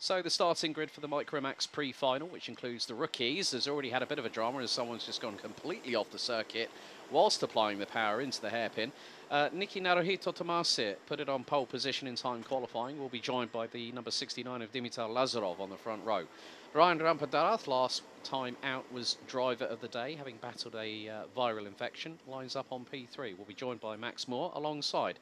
So the starting grid for the Micromax pre-final, which includes the rookies, has already had a bit of a drama as someone's just gone completely off the circuit whilst applying the power into the hairpin. Niki Naruhito Tomasi put it on pole position in time qualifying. Will be joined by the number 69 of Dimitar Lazarov on the front row. Ryan Rampadarath, last time out, was driver of the day, having battled a viral infection. Lines up on P3. Will be joined by Max Moore alongside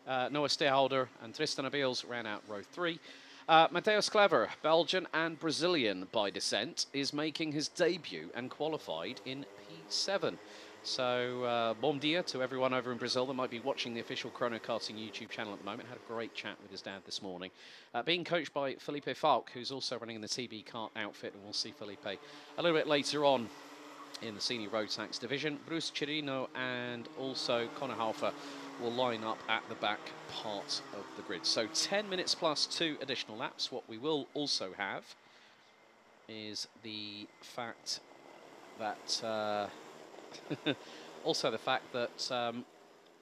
Noah Steholder and Tristan Abils ran out row 3. Mateus Clever, Belgian and Brazilian by descent, is making his debut and qualified in P7. So, bom dia to everyone over in Brazil that might be watching the official Chrono Karting YouTube channel at the moment. Had a great chat with his dad this morning. Being coached by Felipe Falk, who's also running in the TB kart outfit, and we'll see Felipe a little bit later on in the senior road tax division. Bruce Chirino and also Connor Halfer will line up at the back part of the grid. So 10 minutes plus 2 additional laps. What we will also have is the fact that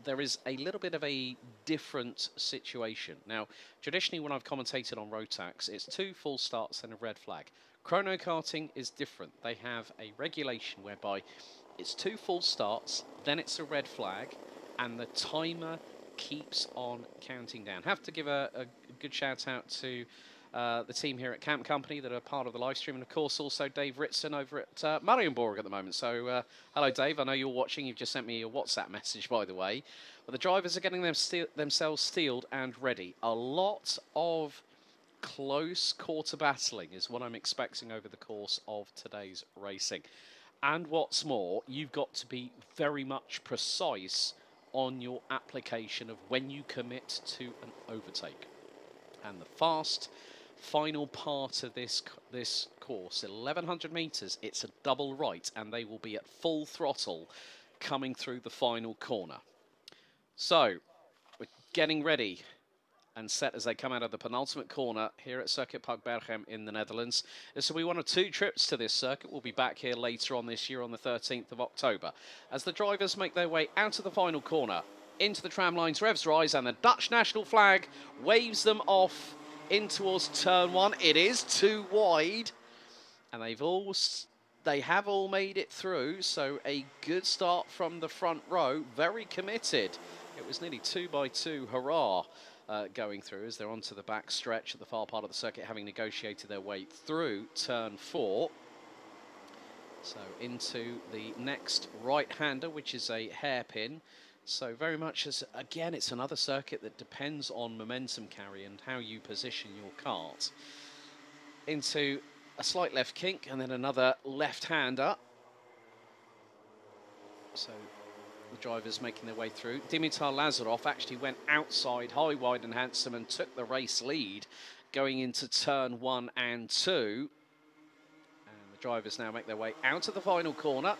there is a little bit of a different situation. Now, traditionally when I've commentated on road tax, it's 2 full starts and a red flag. Chrono karting is different. They have a regulation whereby it's 2 full starts, then it's a red flag, and the timer keeps on counting down. Have to give a good shout out to the team here at Camp Company that are part of the live stream, and of course also Dave Ritson over at Marienborg at the moment. So hello Dave, I know you're watching. You've just sent me a WhatsApp message, by the way. But the drivers are getting themselves steeled and ready. A lot of close quarter battling is what I'm expecting over the course of today's racing. And what's more, you've got to be very much precise on your application of when you commit to an overtake. And the fast final part of this course, 1100 metres, it's a double right, and they will be at full throttle coming through the final corner. So we're getting ready and set as they come out of the penultimate corner here at Circuit Park Berghem in the Netherlands. This will be one of 2 trips to this circuit. We'll be back here later on this year on the 13th of October. As the drivers make their way out of the final corner, into the tram lines, revs rise, and the Dutch national flag waves them off in towards turn 1. It is too wide, and they have all made it through, so a good start from the front row, very committed. It was nearly 2 by 2 hurrah going through as they're onto the back stretch at the far part of the circuit, having negotiated their way through turn 4. So into the next right-hander, which is a hairpin. So very much as, again, it's another circuit that depends on momentum carry and how you position your kart. Into a slight left kink and then another left-hander. So the drivers making their way through. Dimitar Lazarov actually went outside, high, wide and handsome, and took the race lead going into turn 1 and 2. And the drivers now make their way out of the final corner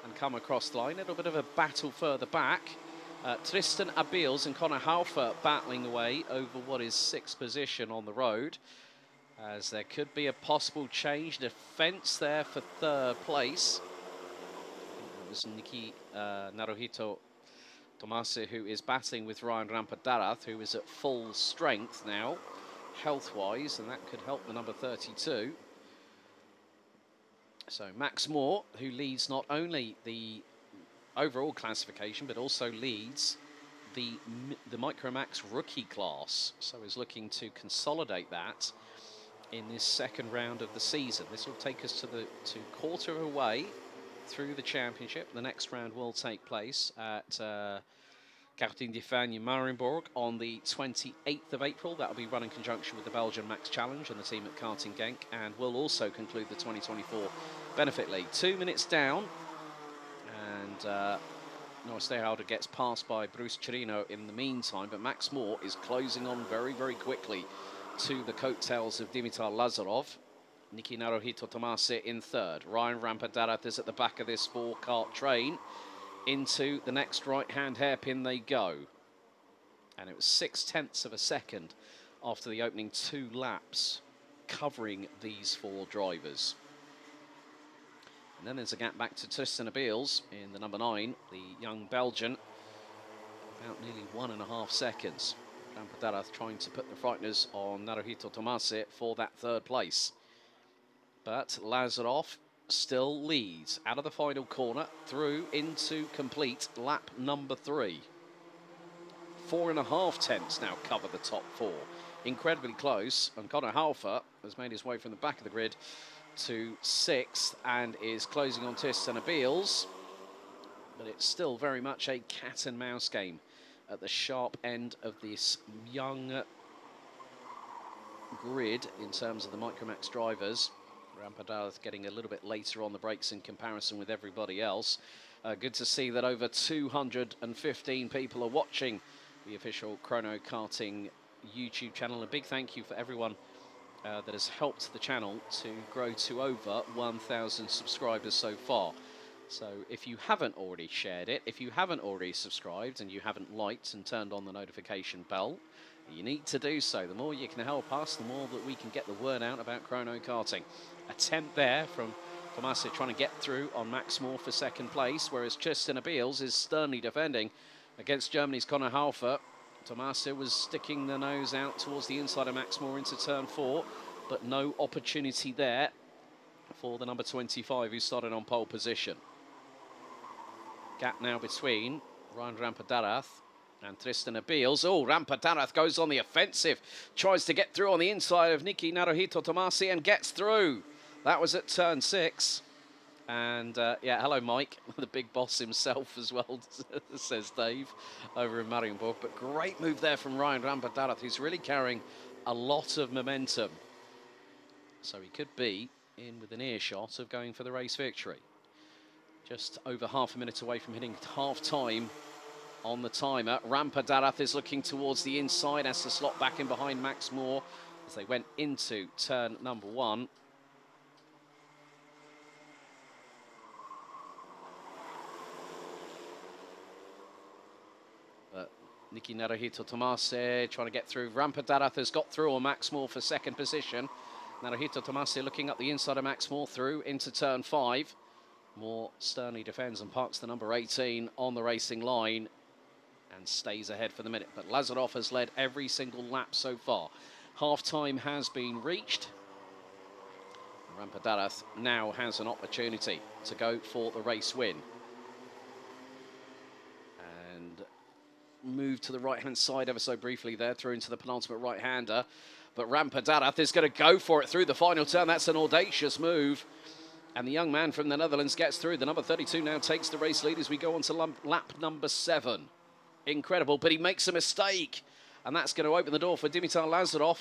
and come across the line. A little bit of a battle further back. Tristan Abils and Connor Halfer battling away over what is 6th position on the road, as there could be a possible change. Defence there for 3rd place. It was Niki Naruhito Tomasi who is battling with Ryan Rampadarath, who is at full strength now, health-wise, and that could help the number 32. So Max Moore, who leads not only the overall classification, but also leads the Micromax rookie class. So is looking to consolidate that in this second round of the season. This will take us to the quarter of a way through the championship. The next round will take place at Karting de Fagnes Marienborg on the 28th of April. That will be run in conjunction with the Belgian Max Challenge and the team at Karting Genk, and will also conclude the 2024 Benefit League. 2 minutes down, and Noah Steholder gets passed by Bruce Chirino in the meantime, but Max Moore is closing on very, very quickly to the coattails of Dimitar Lazarov. Niki Naruhito Tomasi in 3rd. Ryan Rampadarath is at the back of this 4-kart train. Into the next right-hand hairpin they go. And it was 0.6 of a second after the opening 2 laps covering these 4 drivers. And then there's a gap back to Tristan Abils in the number 9, the young Belgian, about nearly 1.5 seconds. Rampadaras trying to put the frighteners on Naruhito Tomase for that third place. But Lazarov still leads out of the final corner through into complete lap number 3. 4.5 tenths now cover the top 4. Incredibly close, and Conor Halfer has made his way from the back of the grid to 6th and is closing on Tristan Abeels. But it's still very much a cat and mouse game at the sharp end of this young grid in terms of the Micromax drivers. Rampadaras getting a little bit later on the brakes in comparison with everybody else. Good to see that over 215 people are watching the official Chrono Karting YouTube channel. A big thank you for everyone that has helped the channel to grow to over 1,000 subscribers so far. So if you haven't already shared it, if you haven't already subscribed and you haven't liked and turned on the notification bell, you need to do so. The more you can help us, the more that we can get the word out about Chrono Karting. Attempt there from Tomase trying to get through on Max Moore for second place, whereas Tristan Abeels is sternly defending against Germany's Conor Halfer. Tomase was sticking the nose out towards the inside of Max Moore into turn 4, but no opportunity there for the number 25 who started on pole position. Gap now between Ryan Rampadaras and Tristan Abeels. Oh, Rampadaras goes on the offensive, tries to get through on the inside of Nicky Naruhito Tomase and gets through. That was at turn 6. And yeah, hello Mike, the big boss himself as well, says Dave over in Marienburg. But great move there from Ryan Rampadaras, who's really carrying a lot of momentum. So he could be in with an earshot of going for the race victory. Just over half a minute away from hitting half-time on the timer. Rampadaras is looking towards the inside, has to slot back in behind Max Moore as they went into turn number 1. But Nicky Naruhito Tomase trying to get through. Rampadaras has got through on Max Moore for second position. Naruhito Tomase looking up the inside of Max Moore through into turn 5. Moore sternly defends and parks the number 18 on the racing line and stays ahead for the minute. But Lazarov has led every single lap so far. Half-time has been reached. Rampadaras now has an opportunity to go for the race win. And move to the right-hand side ever so briefly there, through into the penultimate right-hander. But Rampadaras is going to go for it through the final turn. That's an audacious move. And the young man from the Netherlands gets through. The number 32 now takes the race lead as we go on to lap number 7. Incredible, but he makes a mistake. And that's going to open the door for Dimitar Lazarov.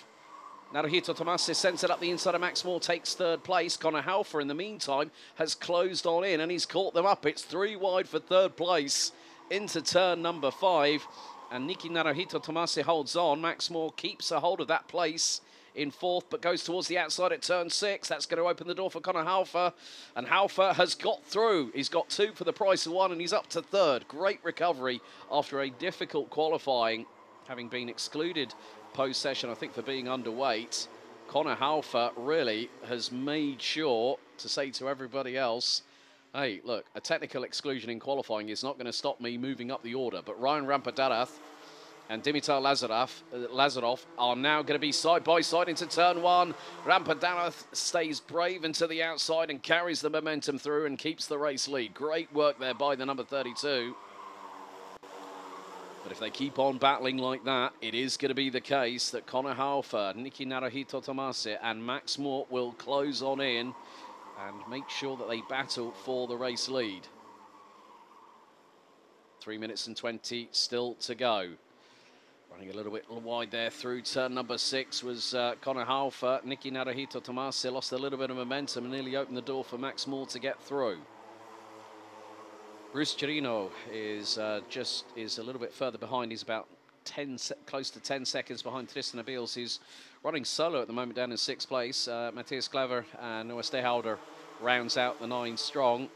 Naruhito Tomase sends it up the inside of Max Moore, takes third place. Conor Halfer, in the meantime, has closed on in and he's caught them up. It's 3 wide for third place into turn number 5. And Nicky Naruhito Tomase holds on. Max Moore keeps a hold of that place in 4th, but goes towards the outside at turn 6. That's going to open the door for Conor Halfer. And Halfer has got through. He's got 2 for the price of 1, and he's up to 3rd. Great recovery after a difficult qualifying, having been excluded post-session, I think, for being underweight. Conor Halfer really has made sure to say to everybody else, hey, look, a technical exclusion in qualifying is not going to stop me moving up the order. But Ryan Rampadaras and Dimitar Lazarov are now going to be side by side into turn 1. Rampadaras stays brave into the outside and carries the momentum through and keeps the race lead. Great work there by the number 32. But if they keep on battling like that, it is going to be the case that Conor Halfer, Nicky Naruhito Tomase and Max Moore will close on in and make sure that they battle for the race lead. 3 minutes and 20 still to go. Running a little bit wide there through turn number 6 was Conor Halfer. Nicky Naruhito Tomase lost a little bit of momentum and nearly opened the door for Max Moore to get through. Bruce Chirino is a little bit further behind. He's about close to 10 seconds behind Tristan Abeels, who's running solo at the moment down in 6th place. Matthias Klaver and Noah Stehauder rounds out the 9 strong.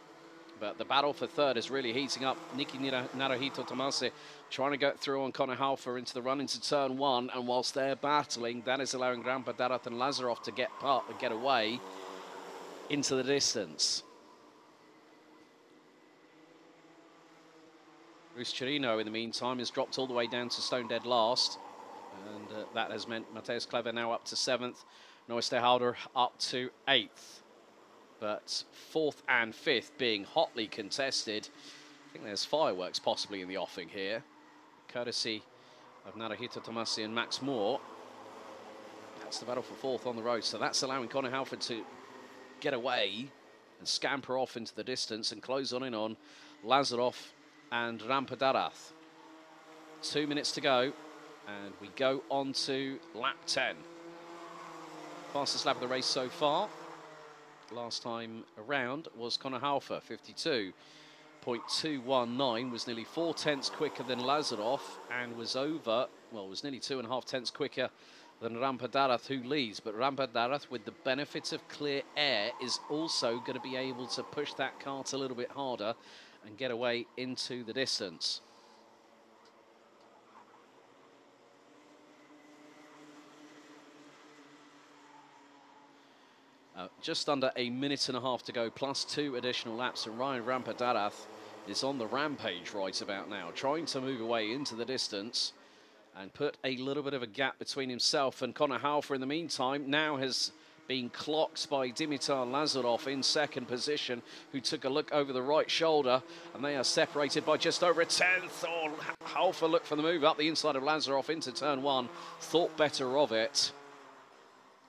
But the battle for 3rd is really heating up. Nicky Naruhito Tomase trying to get through on Conor Halfer into the run into turn 1. And whilst they're battling, that is allowing Rampadaras and Lazarov to get away into the distance. Bruce Chirino, in the meantime, has dropped all the way down to stone dead last. And that has meant Mateusz Klever now up to 7th, Neusterhalder up to 8th. But 4th and 5th being hotly contested. I think there's fireworks possibly in the offing here, courtesy of Naruhito Tomasi and Max Moore. That's the battle for 4th on the road, so that's allowing Conor Halford to get away and scamper off into the distance and close on in on Lazarov and Rampadarath. 2 minutes to go, and we go on to lap 10. Fastest lap of the race so far. Last time around was Conor Halford, 52.219, was nearly 4 tenths quicker than Lazarov and was was nearly 2.5 tenths quicker than Rampadarath, who leads. But Rampadarath, with the benefit of clear air, is also going to be able to push that cart a little bit harder and get away into the distance. Just under a minute and a half to go, plus 2 additional laps, and Ryan Rampadarath is on the rampage right about now, trying to move away into the distance and put a little bit of a gap between himself and Conor Halford. In the meantime, now has been clocked by Dimitar Lazarov in 2nd position, who took a look over the right shoulder, and they are separated by just over a tenth. Oh, Halford looked for the move up the inside of Lazarov into turn 1, thought better of it.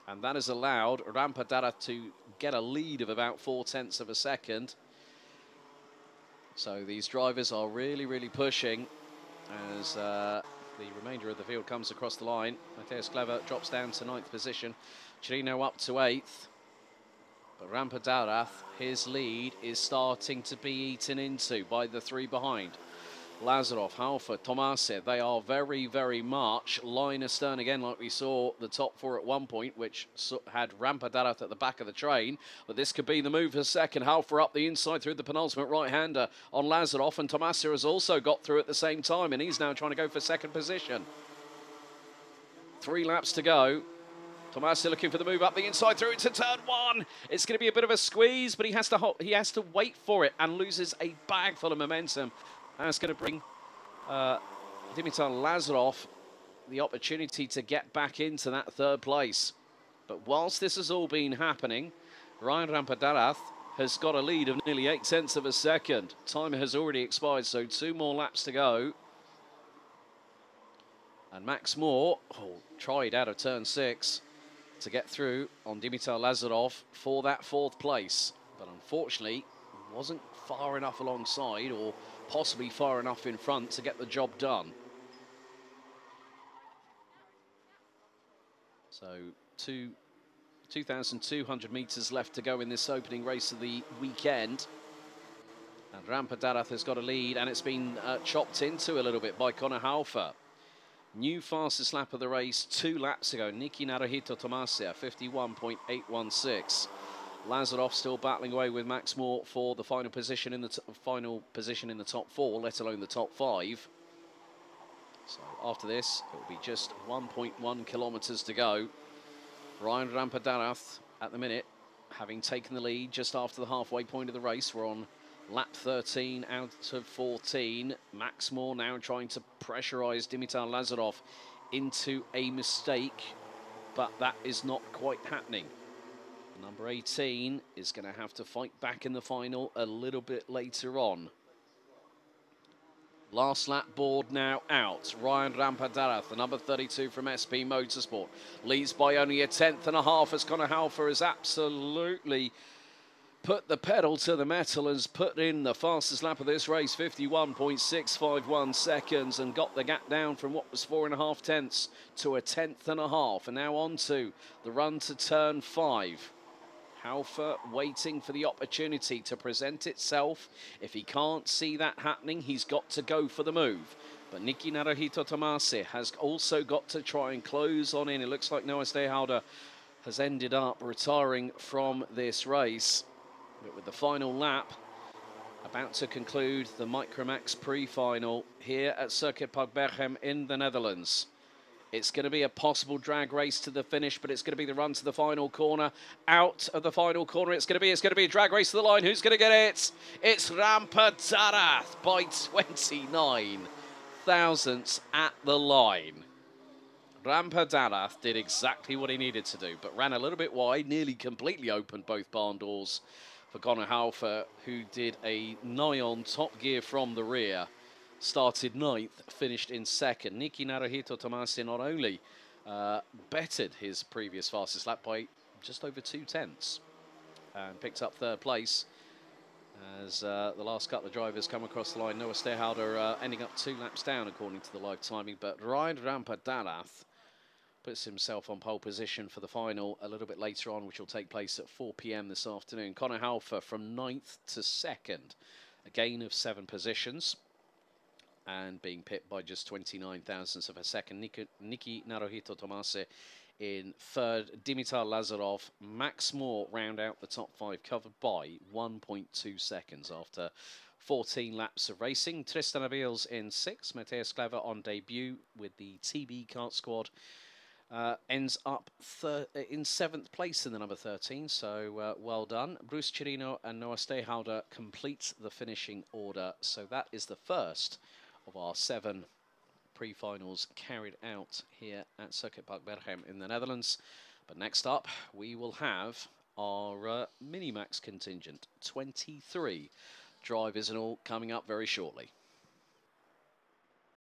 And that has allowed Rampadarath to get a lead of about 4 tenths of a second. So these drivers are really, really pushing as the remainder of the field comes across the line. Mateusz Klever drops down to 9th position. Chirino up to 8th. But Rampadarath, his lead is starting to be eaten into by the 3 behind. Lazarov, Halford, Tomasi, they are very, very much line astern again, like we saw the top 4 at one point, which had Rampadarath at the back of the train. But this could be the move for 2nd. Halford up the inside through the penultimate right-hander on Lazarov, and Tomasi has also got through at the same time, and he's now trying to go for 2nd position. 3 laps to go. Tomasi looking for the move up the inside through into turn 1. It's going to be a bit of a squeeze, but he has to wait for it and loses a bag full of momentum. That's going to bring Dimitar Lazarov the opportunity to get back into that 3rd place. But whilst this has all been happening, Ryan Rampadarath has got a lead of nearly 8 tenths of a second. Time has already expired, so 2 more laps to go. And Max Moore tried out of turn 6 to get through on Dimitar Lazarov for that 4th place. But unfortunately, wasn't far enough alongside, or possibly far enough in front to get the job done. So 2,200 metres left to go in this opening race of the weekend. And Rampadarath has got a lead, and it's been chopped into a little bit by Conor Halford. New fastest lap of the race 2 laps ago, Niki Naruhito Tomasi, 51.816. Lazarov still battling away with Max Moore for the final position in the top 4, let alone the top 5. So after this, it will be just 1.1 kilometres to go. Ryan Rampadarath at the minute, having taken the lead just after the halfway point of the race. We're on lap 13 out of 14. Max Moore now trying to pressurise Dimitar Lazarov into a mistake, but that is not quite happening. Number 18 is going to have to fight back in the final a little bit later on. Last lap board now out. Ryan Rampadarath, the number 32 from SP Motorsport, leads by only a 1/10.5 as Conor Halford has absolutely put the pedal to the metal, has put in the fastest lap of this race, 51.651 seconds, and got the gap down from what was 4.5 tenths to a 1/10.5. And now on to the run to turn 5. Halford waiting for the opportunity to present itself. If he can't see that happening, he's got to go for the move. But Niki Naruhito Tomasi has also got to try and close on in. It looks like Neusterhalder has ended up retiring from this race. But with the final lap about to conclude the Micromax pre-final here at Circuit Park Berghem in the Netherlands. It's going to be a possible drag race to the finish, but it's going to be the run to the final corner. Out of the final corner, it's going to be a drag race to the line. Who's going to get it? It's Rampadarath by 29 thousandths at the line. Rampadarath did exactly what he needed to do, but ran a little bit wide, nearly completely opened both barn doors for Conor Haufer, who did a nigh-on top gear from the rear. Started ninth, finished in second. Niki Naruhito Tomasi not only bettered his previous fastest lap by just over 2/10 and picked up third place as the last couple of drivers come across the line. Noah Steyhouder ending up 2 laps down according to the live timing, but Ryan Rampadarath puts himself on pole position for the final a little bit later on, which will take place at 4 p.m. this afternoon. Conor Haufer from 9th to 2nd, a gain of 7 positions, and being pipped by just 29 thousandths of a second. Niki Naruhito Tomase in 3rd. Dimitar Lazarov, Max Moore round out the top 5, covered by 1.2 seconds after 14 laps of racing. Tristan Abils in 6th. Matthias Clever on debut with the TB kart squad ends up in 7th place in the number 13, so well done. Bruce Chirino and Noah Steyhouder complete the finishing order, so that is the first of our 7 pre-finals carried out here at Circuit Park Berghem in the Netherlands. But next up, we will have our Minimax contingent, 23 drivers and all, coming up very shortly.